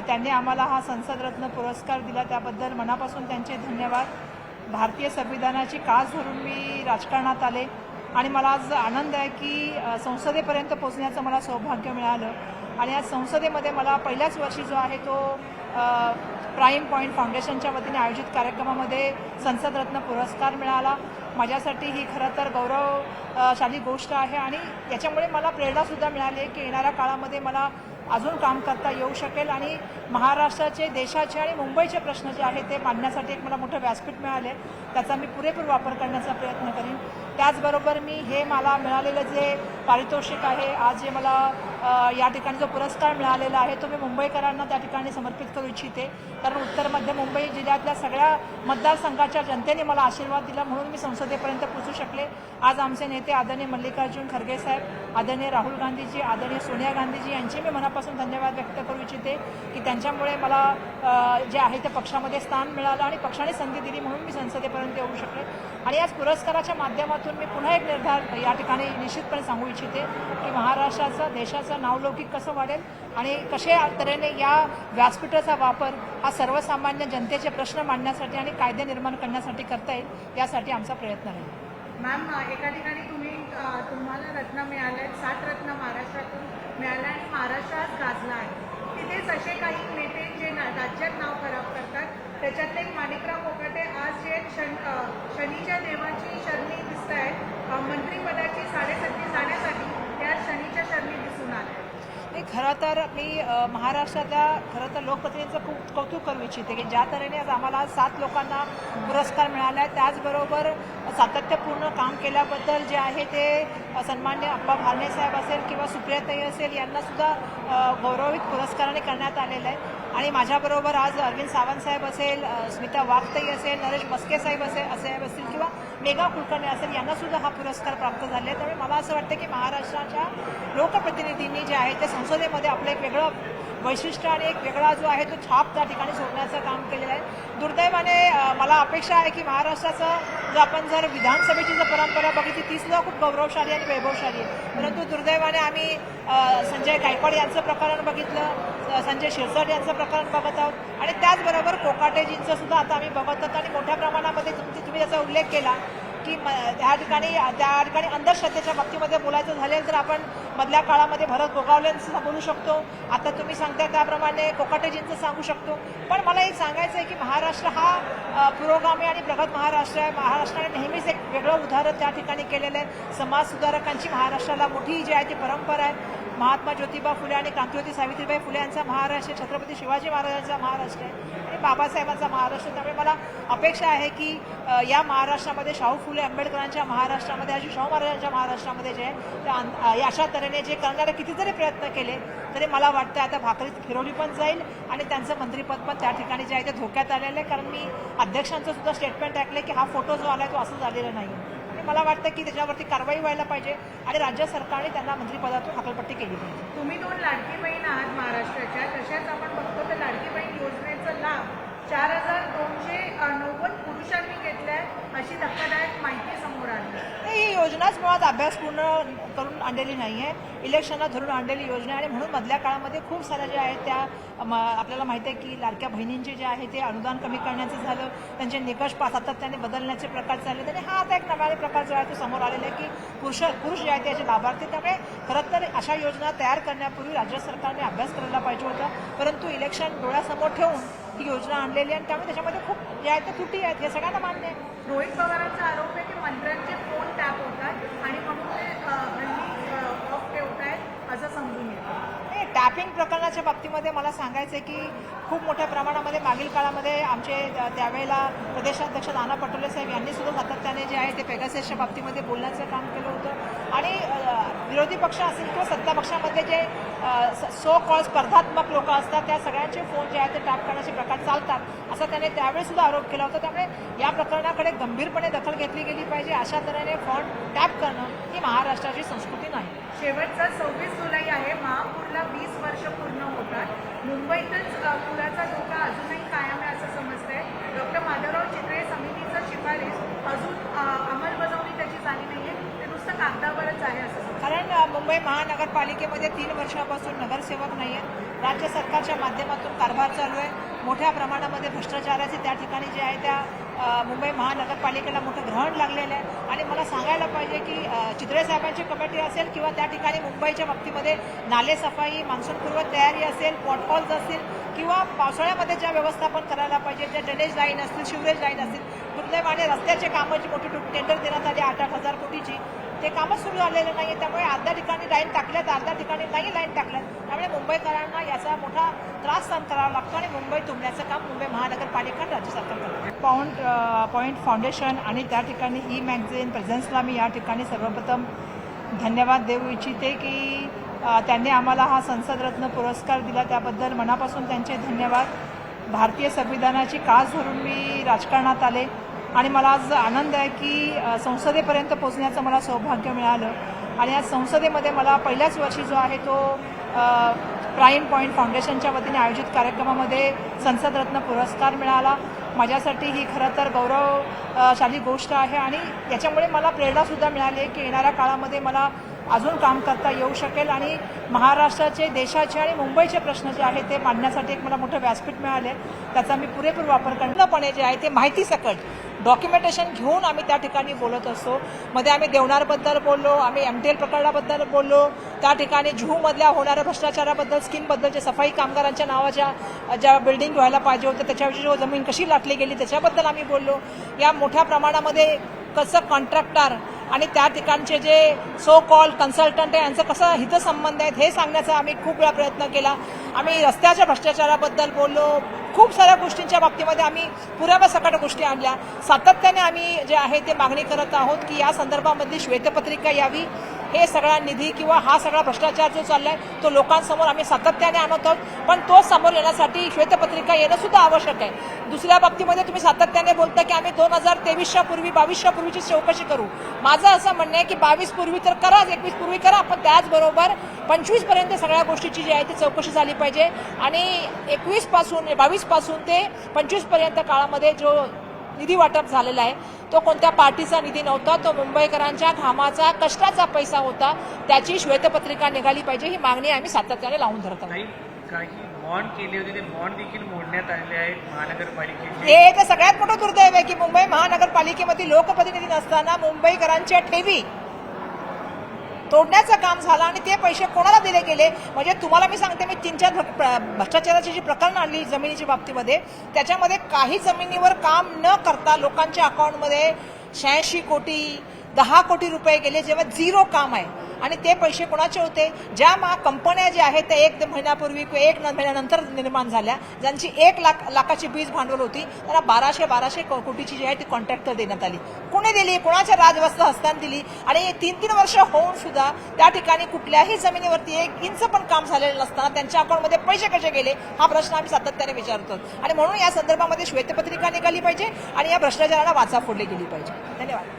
त्यांनी आम्हाला हा संसदरत्न पुरस्कार दिला त्याबद्दल मनापासून त्यांचे धन्यवाद। भारतीय संविधानाची कास धरून मी राजकारणात आले आणि मला आज आनंद आहे की संसदेपर्यंत पोहोचण्याचं मला सौभाग्य मिळालं आणि आज संसदेमध्ये मला पहिल्याच वर्षी जो आहे तो प्राईम पॉईंट फाउंडेशनच्या वतीने आयोजित कार्यक्रमामध्ये संसदरत्न पुरस्कार मिळाला। माझ्यासाठी ही खरं तर गौरवशाली गोष्ट आहे आणि याच्यामुळे मला प्रेरणासुद्धा मिळाली की येणाऱ्या काळामध्ये मला अजून काम करता येऊ शकेल आणि महाराष्ट्राचे, देशाचे आणि मुंबईचे प्रश्न जे आहेत ते मांडण्यासाठी एक मला मोठं व्यासपीठ मिळाले, त्याचा मी पुरेपूर वापर करण्याचा प्रयत्न करीन। त्याचबरोबर मी हे मला मिळालेलं जे पारितोषिक आहे, आज जे मला या ठिकाणी जो पुरस्कार मिळालेला आहे तो मी मुंबईकरांना त्या ठिकाणी समर्पित करू इच्छिते, कारण उत्तर मध्य मुंबई जिल्ह्यातल्या सगळ्या मतदारसंघाच्या जनतेने मला आशीर्वाद दिला म्हणून मी संसदेपर्यंत पोहोचू शकले। आज आमचे नेते आदरणीय मल्लिकार्जुन खरगे साहेब, आदरणीय राहुल गांधीजी, आदरणीय सोनिया गांधीजी यांचे मी मनापासून धन्यवाद व्यक्त करू इच्छिते की त्यांच्यामुळे मला जे आहे ते पक्षामध्ये स्थान मिळालं आणि पक्षाने संधी दिली म्हणून मी संसदेपर्यंत येऊ शकले। आणि आज पुरस्काराच्या माध्यमातून मी पुन्हा एक निर्धार या ठिकाणी निश्चितपणे सांगू इच्छिते की महाराष्ट्राचं, देशाचं नावलौकिक कसं वाढेल आणि कशा तऱ्हेने या व्यासपीठाचा वापर हा सर्वसामान्य जनतेचे प्रश्न मांडण्यासाठी आणि कायदे निर्माण करण्यासाठी करता येईल यासाठी आमचा प्रयत्न राहील। मॅम, एका ठिकाणी तुम्हाला रत्न मिळाले आहेत, 60 रत्न महाराष्ट्रातून मिळाले आणि महाराष्ट्रात गाजला आहे। तिथेच असे काही नेते जे राज्यात नाव खराब करतात, त्याच्यातले एक माणिकराव कोकाटे आज जे शनीच्या देवाची शरणी दिसत आहेत, मंत्रिपदाची साडेसती जाण्यासाठी त्या शनीच्या शरणी दिसून आल्या। खरं तर मी महाराष्ट्रातल्या खरं तर लोकप्रतिनिधींचं खूप कौतुक करू इच्छिते की ज्या तऱ्हेने आज आम्हाला 7 लोकांना पुरस्कार मिळाला आहे, त्याचबरोबर सातत्यपूर्ण काम केल्याबद्दल जे आहे ते सन्मान्य अप्पा भारणे साहेब असेल किंवा सुप्रियाताई असेल यांनासुद्धा गौरवित पुरस्काराने करण्यात आलेलं आहे। आणि माझ्याबरोबर आज अरविंद सावंत साहेब असेल, स्मिता वाघताई असेल, नरेश मस्के साहेब असतील किंवा मेघा कुलकर्णी असेल यांनासुद्धा हा पुरस्कार प्राप्त झाले। त्यामुळे मला असं वाटतं की महाराष्ट्राच्या लोकप्रतिनिधींनी जे आहे ते संसदेमध्ये आपलं एक वेगळं वैशिष्ट्य आणि एक वेगळा जो आहे तो छाप त्या ठिकाणी सोडण्याचं काम केलेलं आहे। दुर्दैवाने मला अपेक्षा आहे की महाराष्ट्राचं आपण जर विधानसभेची जर परंपरा बघितली ती सुद्धा खूप गौरवशाली आणि वैभवशाली आहे, परंतु दुर्दैवाने आम्ही संजय गायकवाड यांचं प्रकरण बघितलं, संजय शिरसाट यांचं प्रकरण बघत आहोत आणि त्याचबरोबर कोकाटेजींचं सुद्धा आता आम्ही बघत आहोत आणि मोठ्या प्रमाणामध्ये तुम्ही त्याचा उल्लेख केला की त्या ठिकाणी अंधश्रद्धेच्या बाबतीमध्ये बोलायचं झाले तर आपण मधल्या काळामध्ये भरत गोगावलेंचं बोलू शकतो, आता तुम्ही सांगता त्याप्रमाणे कोकाटेजींचं सांगू शकतो। पण मला एक सांगायचं आहे की महाराष्ट्र हा पुरोगामी आणि प्रगत महाराष्ट्र आहे। महाराष्ट्राने नेहमीच एक वेगळं उदाहरण त्या ठिकाणी केलेलं आहे। समाज सुधारकांची महाराष्ट्राला मोठी जी आहे ती परंपरा आहे। महात्मा ज्योतिबा फुले आणि क्रांतिज्योती सावित्रीबाई फुले यांचा महाराष्ट्र, छत्रपती शिवाजी महाराजांचा महाराष्ट्र आहे आणि बाबासाहेबांचा महाराष्ट्र। त्यामुळे मला अपेक्षा आहे की या महाराष्ट्रामध्ये शाहू फुले आंबेडकरांच्या महाराष्ट्रामध्ये अशी शाहू महाराजांच्या महाराष्ट्रामध्ये जे आहे अशा तऱ्हेने जे करणारे कितीतरी प्रयत्न केले तरी मला वाटतं आता भाकरीत फिरवली पण जाईल आणि त्यांचं मंत्रिपद पण त्या ठिकाणी जे आहे ते धोक्यात आलेलं आहे, कारण मी अध्यक्षांचं सुद्धा स्टेटमेंट ऐकले की हा फोटो जो आला तो असं झालेला नाही आणि मला वाटतं की त्याच्यावरती कारवाई व्हायला पाहिजे आणि राज्य सरकारने त्यांना मंत्रिपदातून हकालपट्टी केली पाहिजे। तुम्ही 2 लाडकी बहीण आहात महाराष्ट्राच्या, तशाच आपण बघतो तर लाडकी बहीण योजनेचा लाभ 4290 पुरुषांनी घेतलाय अशी धक्कादायक माहिती समोर आली। ही योजनाच मुळात अभ्यास पूर्ण करून आणलेली नाही आहे, इलेक्शनला धरून आणलेली योजना आणि म्हणून मधल्या काळामध्ये खूप साऱ्या ज्या आहेत त्या आपल्याला माहिती आहे की लाडक्या बहिणींचे जे आहे ते अनुदान कमी करण्याचं झालं, त्यांचे निकष सातत्याने बदलण्याचे प्रकार चालले आणि हा आता एक नव्याने प्रकार जो आहे तो समोर आलेला आहे की पुरुष जे आहेत त्याचे लाभार्थी। त्यामुळे खरं तर अशा योजना तयार करण्यापूर्वी राज्य सरकारने अभ्यास करायला पाहिजे होता, परंतु इलेक्शन डोळ्यासमोर ठेवून ही योजना आणलेली आहे आणि त्यामुळे त्याच्यामध्ये खूप जे आहे ते त्रुटी आहेत हे सगळ्यांना मान्य आहे। रोहित पवारांचा आरोप आहे की मंत्र्यांचे फोन टॅप होतात आणि म्हणून ते हल्ली ऑफ ठेवत आहेत असं समजून येतं। टॅपिंग प्रकरणाच्या बाबतीमध्ये मला सांगायचं आहे की खूप मोठ्या प्रमाणामध्ये मागील काळामध्ये आमचे त्यावेळेला प्रदेशाध्यक्ष नाना पटोले साहेब यांनी सुद्धा सातत्याने जे आहे ते पेगाससच्या बाबतीमध्ये बोलण्याचं काम केलं होतं आणि विरोधी पक्ष असेल किंवा सत्ता पक्षामध्ये जे सो कॉल स्पर्धात्मक लोक असतात त्या सगळ्यांचे फोन जे आहे ते टॅप करण्याचे प्रकार चालतात असा त्याने त्यावेळी सुद्धा आरोप केला होता। त्यामुळे या प्रकरणाकडे गंभीरपणे दखल घेतली गेली पाहिजे। अशा तऱ्हेने फोन टॅप करणं ही महाराष्ट्राची संस्कृती नाही। शेवटचा 26 जुलै आहे, महापूरला 20 वर्ष पूर्ण होतात। मुंबईतच पुराचा धोका अजूनही कायम आहे असं समजतंय। डॉक्टर माधवराव चितळे समितीचं शिफारस अजून अंमलबजावणी त्याची झाली नाहीये, ते नुसतं कागदावरच आहे असं समजतं। कारण मुंबई महानगरपालिकेमध्ये 3 वर्षापासून नगरसेवक नाही आहेत। राज्य सरकारच्या माध्यमातून कारभार चालू आहे. मोठ्या प्रमाणामध्ये भ्रष्टाचाराचे त्या ठिकाणी जे आहे त्या मुंबई महानगरपालिकेला मोठं ग्रहण लागलेलं आहे. आणि मला सांगायला पाहिजे की चितळे साहेबांची कमिटी असेल किंवा त्या ठिकाणी मुंबईच्या बाबतीमध्ये नाले सफाई, मान्सूनपूर्व तयारी असेल, पॉटहॉल्स असतील किंवा पावसाळ्यामध्ये ज्या व्यवस्थापन करायला पाहिजे, ज्या ड्रेनेज लाईन असतील, शिवरेज लाईन असतील, दुर्दैवाने रस्त्याचे कामाची मोठी टेंडर देण्यात आली 8,000 कोटीची, ते कामच सुरू झालेलं नाही आहे. त्यामुळे अर्ध्या ठिकाणी लाईन टाकल्यात, अर्ध्या ठिकाणी नाही लाईन टाकल्यात. त्यामुळे मुंबईकरांना याचा मोठा त्रास सहन करावा लागतो आणि मुंबई तुंबण्याचं काम मुंबई महानगरपालिका आणि राज्य सरकार करते. पॉईंट फाउंडेशन आणि त्या ठिकाणी ई मॅगझिन प्रेझेन्सला मी या ठिकाणी सर्वप्रथम धन्यवाद देऊ इच्छिते की त्यांनी आम्हाला हा संसदरत्न पुरस्कार दिला, त्याबद्दल मनापासून त्यांचे धन्यवाद. भारतीय संविधानाची कास धरून मी राजकारणात आले आणि मला आज आनंद आहे की संसदेपर्यंत पोहोचण्याचं मला सौभाग्य मिळालं. आणि आज संसदेमध्ये मला पहिल्याच वर्षी जो आहे तो प्राईम पॉईंट फाउंडेशनच्या वतीने आयोजित कार्यक्रमामध्ये संसदरत्न पुरस्कार मिळाला. माझ्यासाठी ही खरं तर गौरवशाली गोष्ट आहे आणि याच्यामुळे मला प्रेरणासुद्धा मिळाली की येणाऱ्या काळामध्ये मला अजून काम करता येऊ शकेल आणि महाराष्ट्राचे, देशाचे आणि मुंबईचे प्रश्न जे आहेत ते मांडण्यासाठी एक मला मोठं व्यासपीठ मिळाले. त्याचा मी पुरेपूर वापर पूर्णपणे जे आहे ते माहिती सकट डॉक्युमेंटेशन घेऊन आम्ही त्या ठिकाणी बोलत असतो. मध्ये आम्ही देवनारबद्दल बोललो, आम्ही MTL प्रकरणाबद्दल बोललो, त्या ठिकाणी जुहूमधल्या होणाऱ्या भ्रष्टाचाराबद्दल, स्कीमबद्दल, सफाई कामगारांच्या नावाच्या ज्या बिल्डिंग व्हायला पाहिजे होतं त्याच्यावरची जो जमीन कशी लाटली गेली त्याच्याबद्दल आम्ही बोललो. या मोठ्या प्रमाणामध्ये कसं कॉन्ट्रॅक्टर आणि त्या ठिकाणचे जे सो कॉल कन्सल्टंट आहे यांचं कसं हितसंबंध आहेत हे सांगण्याचा आम्ही खूप वेळा प्रयत्न केला. आम्ही रस्त्याच्या भ्रष्टाचाराबद्दल बोललो, खूप साऱ्या गोष्टींच्या बाबतीमध्ये आम्ही पुराव्यासकट गोष्टी आणल्या. सातत्याने आम्ही जे आहे ते मागणी करत आहोत की या संदर्भामधली श्वेतपत्रिका यावी. हे सगळा निधी किंवा हा सगळा भ्रष्टाचार जो चाललाय तो लोकांसमोर आम्ही सातत्याने आणत आहोत, पण तो समोर येण्यासाठी श्वेतपत्रिका येणं सुद्धा आवश्यक आहे. दुसऱ्या बाबतीमध्ये तुम्ही सातत्याने बोलता की आम्ही 2023च्या पूर्वी 22च्या पूर्वीची चौकशी करू. माझं असं म्हणणं आहे की 22 पूर्वी तर करा, 21 पूर्वी करा, पण त्याचबरोबर 25 पर्यंत सगळ्या गोष्टीची जी आहे ती चौकशी झाली पाहिजे. आणि 22 पासून ते 25 पर्यंत काळामध्ये जो निधी वाटप झालेला आहे तो कोणत्या पार्टीचा निधी नव्हता, तो मुंबईकरांच्या घामाचा, कष्टाचा पैसा होता. त्याची श्वेतपत्रिका निघाली पाहिजे ही मागणी आम्ही सातत्याने लावून धरत आहोत. काही बॉन्ड केले होते ते बॉन्ड देखील मोडण्यात आलेले आहेत महानगरपालिकेचे. हे तर सगळ्यात मोठं दुर्दैव आहे की मुंबई महानगरपालिकेमध्ये लोकप्रतिनिधी नसताना मुंबईकरांच्या ठेवी तोडण्याचं काम झालं आणि ते पैसे कोणाला दिले गेले. म्हणजे तुम्हाला मी सांगते, मी 3-4 भ्रष्टाचाराची जी प्रकरणं आणली जमिनीच्या बाबतीमध्ये, त्याच्यामध्ये काही जमिनीवर काम न करता लोकांच्या अकाउंटमध्ये 86 कोटी 10 कोटी रुपये गेले, जेव्हा झिरो काम आहे. आणि ते पैसे कोणाचे होते? ज्या कंपन्या ज्या आहेत त्या 1 महिन्यापूर्वी किंवा 1 महिन्यानंतर निर्माण झाल्या, ज्यांची 1 लाखाची बीज भांडवल होती, त्यांना 1200 कोटीची जी आहे ती कॉन्ट्रॅक्टर देण्यात आली. कोणी दिली? कोणाच्या राजवस्त हस्तांत दिली? आणि 3-3 वर्ष होऊन सुद्धा त्या ठिकाणी कुठल्याही जमिनीवरती 1 इंच पण काम झालेलं नसताना त्यांच्या अकाउंटमध्ये पैसे कसे गेले हा प्रश्न आम्ही सातत्याने विचारतो. आणि म्हणून या संदर्भामध्ये श्वेतपत्रिका निघाली पाहिजे आणि या भ्रष्टाचाराला वाचा फोडली गेली पाहिजे. धन्यवाद.